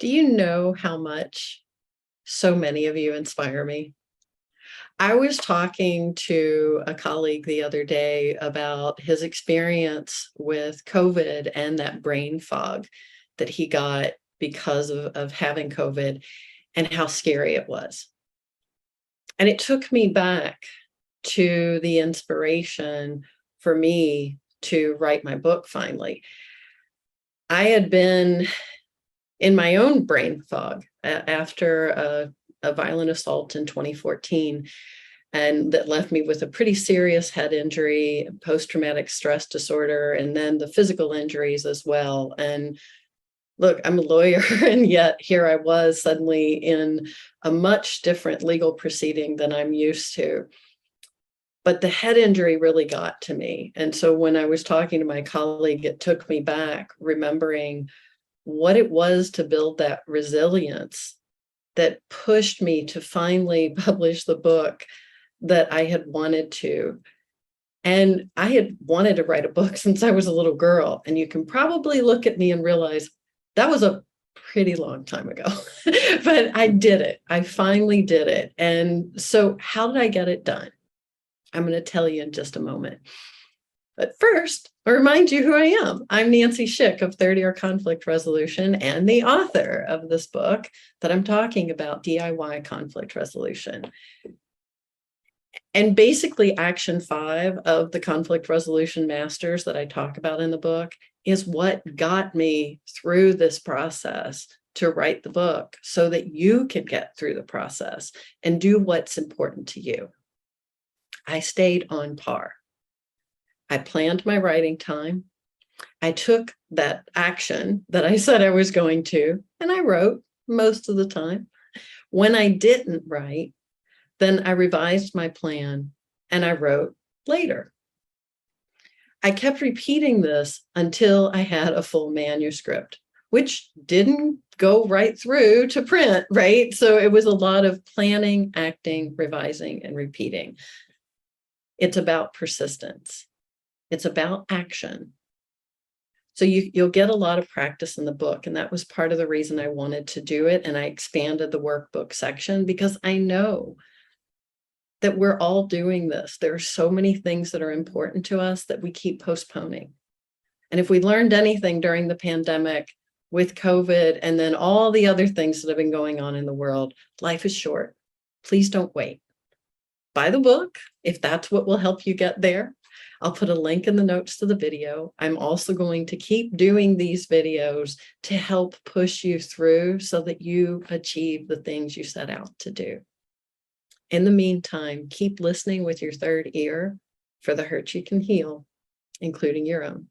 Do you know how much so many of you inspire me? I was talking to a colleague the other day about his experience with COVID and that brain fog that he got because of having COVID and how scary it was. And it took me back to the inspiration for me to write my book finally. I had been in my own brain fog after a violent assault in 2014, and that left me with a pretty serious head injury, post-traumatic stress disorder, and then the physical injuries as well. And look, I'm a lawyer, and yet here I was suddenly in a much different legal proceeding than I'm used to. But the head injury really got to me. And so when I was talking to my colleague, it took me back, remembering what it was to build that resilience that pushed me to finally publish the book that I had wanted to. And I had wanted to write a book since I was a little girl. And you can probably look at me and realize that was a pretty long time ago. But I did it. I finally did it. And so how did I get it done? I'm going to tell you in just a moment. But first, I'll remind you who I am. I'm Nancy Schick of 30-Year Conflict Resolution and the author of this book that I'm talking about, DIY Conflict Resolution. And basically, action 5 of the Conflict Resolution Masters that I talk about in the book is what got me through this process to write the book so that you can get through the process and do what's important to you. I stayed on PARR. I planned my writing time. I took that action that I said I was going to, and I wrote most of the time. When I didn't write, then I revised my plan and I wrote later. I kept repeating this until I had a full manuscript, which didn't go right through to print, right? So it was a lot of planning, acting, revising, and repeating. It's about persistence. It's about action. So you'll get a lot of practice in the book. And that was part of the reason I wanted to do it. And I expanded the workbook section because I know that we're all doing this. There are so many things that are important to us that we keep postponing. And if we learned anything during the pandemic with COVID and then all the other things that have been going on in the world, life is short. Please don't wait. Buy the book if that's what will help you get there. I'll put a link in the notes to the video. I'm also going to keep doing these videos to help push you through so that you achieve the things you set out to do. In the meantime, keep listening with your third ear for the hurt you can heal, including your own.